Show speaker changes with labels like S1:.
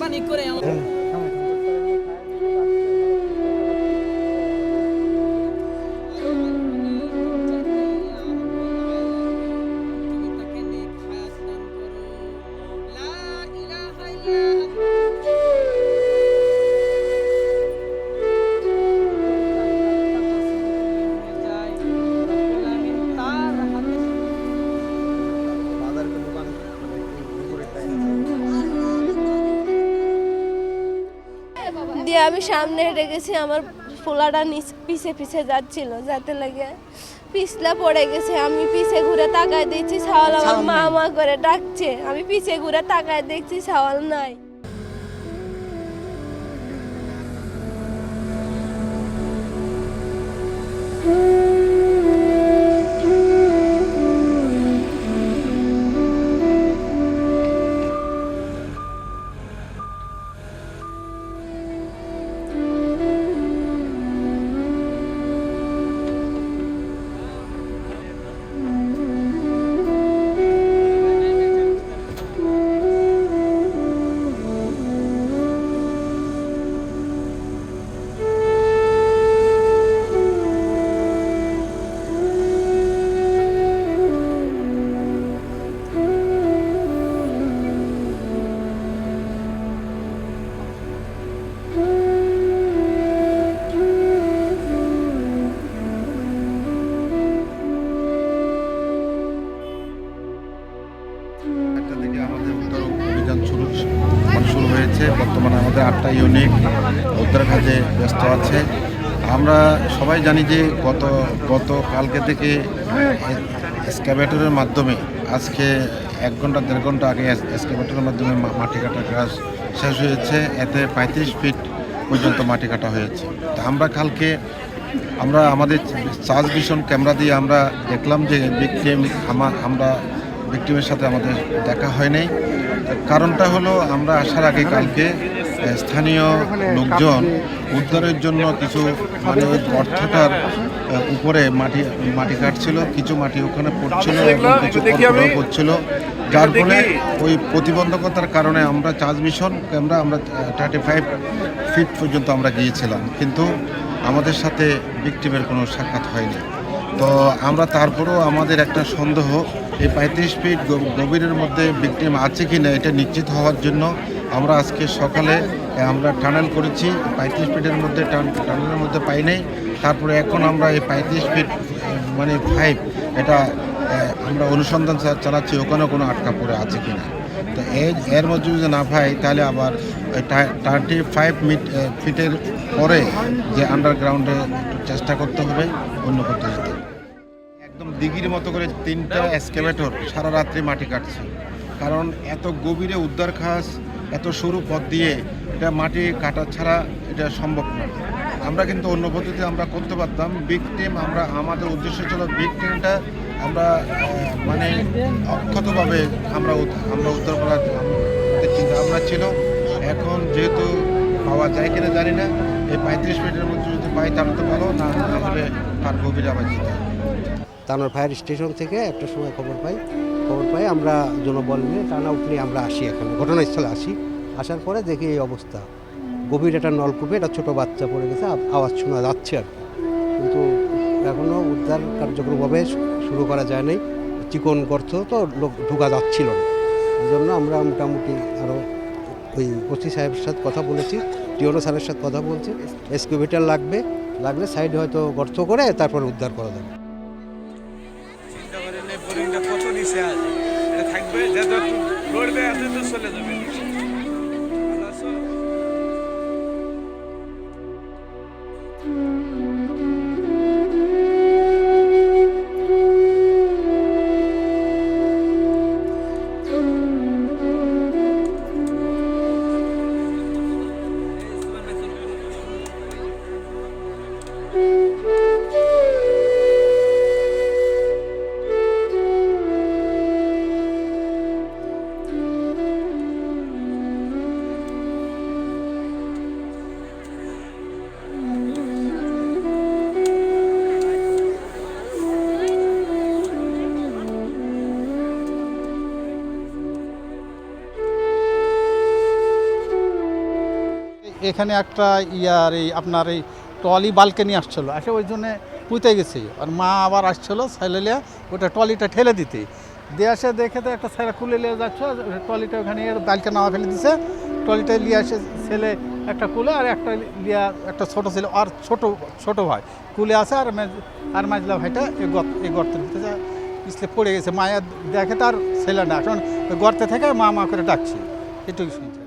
S1: মেহরবানি করে
S2: দিয়ে আমি সামনে হেঁটে গেছি, আমার পোলাটা পিছে পিছে যাচ্ছিল, যাতে লাগে পিছলা পড়ে গেছে। আমি পিছে ঘুরে তাকায় দেখছি ছাওয়াল আমার মা মা করে ডাকছে। আমি পিছে ঘুরে তাকায় দেখছি ছাওয়াল নাই।
S3: শুরু হয়েছে। বর্তমানে আমাদের 8টা ইউনিট উদ্ধার কাজে ব্যস্ত আছে। আমরা সবাই জানি যে গতকালকে থেকে এক্সকাভেটরের মাধ্যমে আজকে 1 ঘন্টা 1.5 ঘন্টা আগে এক্সকাভেটরের মাধ্যমে মাটি কাটার কাজ শেষ হয়েছে। এতে 35 ফিট পর্যন্ত মাটি কাটা হয়েছে। তা আমরা কালকে আমাদের সার্চ ভিশন ক্যামেরা দিয়ে আমরা দেখলাম যে আমরা ভিকটিমের সাথে আমাদের দেখা হয় নাই। কারণটা হলো আমরা আসার আগে কালকে স্থানীয় লোকজন উদ্ধারের জন্য কিছু মানে ওই গর্তটার উপরে মাটি কাটছিল, কিছু মাটি ওখানে পড়ছিল এবং কিছু পড়ছিল, যার ফলে ওই প্রতিবন্ধকতার কারণে আমরা চার্জ মিশন ক্যামেরা আমরা 35 ফিট পর্যন্ত আমরা গিয়েছিলাম, কিন্তু আমাদের সাথে ভিকটিমের কোনো সাক্ষাৎ হয়নি। তো আমরা তারপরেও আমাদের একটা সন্দেহ, এই 35 ফিট গভীরের মধ্যে ভিকটিম আছে কি না এটা নিশ্চিত হওয়ার জন্য আমরা আজকে সকালে আমরা টানেল করেছি। 35 ফিটের মধ্যে টানেলের মধ্যে পাই নাই। তারপরে এখন আমরা এই 35 ফিট মানে 5 এটা আমরা অনুসন্ধান চালাচ্ছি ওখানে কোনো আটকা পড়ে আছে কি না। তো এর মধ্যে যদি না পাই তাহলে আবার 35 ফিটের পরে যে আন্ডারগ্রাউন্ডে একটু চেষ্টা করতে হবে অন্য পদ্ধতিতে। একদম দিঘির মতো করে 3টা এক্সকাভেটর সারা রাত্রি মাটি কাটছে, কারণ এত গভীরে উদ্ধার কাজ এত সরু পথ দিয়ে এটা মাটি কাটা ছাড়া এটা সম্ভব না। আমরা কিন্তু অন্য পদ্ধতিতে আমরা করতে পারতাম। ভিকটিম আমাদের উদ্দেশ্য ছিল ভিকটিমটা আমরা মানে অক্ষতভাবে আমরা উদ্ধার করার চিন্তা ভাবনা ছিল। এখন যেহেতু পাওয়া যায় কিনা জানি না, এই 35 ফিটের মধ্যে যদি পাই তাহলে তো ভালো, না হলে তার গভীরে আবার যেতে হবে।
S4: তানোর ফায়ার স্টেশন থেকে একটা সময় খবর পাই আমরা জনবল নিয়ে টানা উঠলে আমরা আসি, এখানে ঘটনাস্থলে আসার পরে দেখি এই অবস্থা। গভীর একটা নলকূপে একটা ছোটো বাচ্চা পড়ে গেছে, আওয়াজ শোনা যাচ্ছে আর কি, কিন্তু এখনও উদ্ধার কার্যক্রমভাবে শুরু করা যায় নাই। চিকন গর্ত তো লোক ঢোকা যাচ্ছিল না, এই জন্য আমরা মোটামুটি আরও ওই ওসি সাহেবের সাথে কথা বলেছি, টিওনো স্যারের সাথে কথা বলছি। এক্সকাভেটর লাগলে সাইডে হয়তো গর্ত করে তারপর উদ্ধার করা যাবে।
S5: থাকবে যেহেতু লড়বে এত চলে যাবে।
S1: এখানে একটা এই আপনার এই ট্রলি বালকানি আসছিলো আসে ওই জন্যে পুঁতে গেছে আর মা আবার আসছিলো ছেলে ওটা ট্রলিটা ঠেলে দিতে দিয়ে আসে দেখে তো একটা ছেলে কুলে নিয়ে যাচ্ছে ট্রলিটা ওখানে বালকা নামা ফেলে দিছে ট্রলিটা নিয়ে আসে ছেলে একটা কুলে আর একটা লিয়া একটা ছোটো ছেলে আর ছোটো ভাই কুলে আসে আর মাজলা ভাইটা এই গর্তের ভিতরে পিছলে পড়ে গেছে মায়া দেখে তার ছেলে না এখন ওই গর্তে থেকে মা করে ডাকছে এটুকু শুনছে।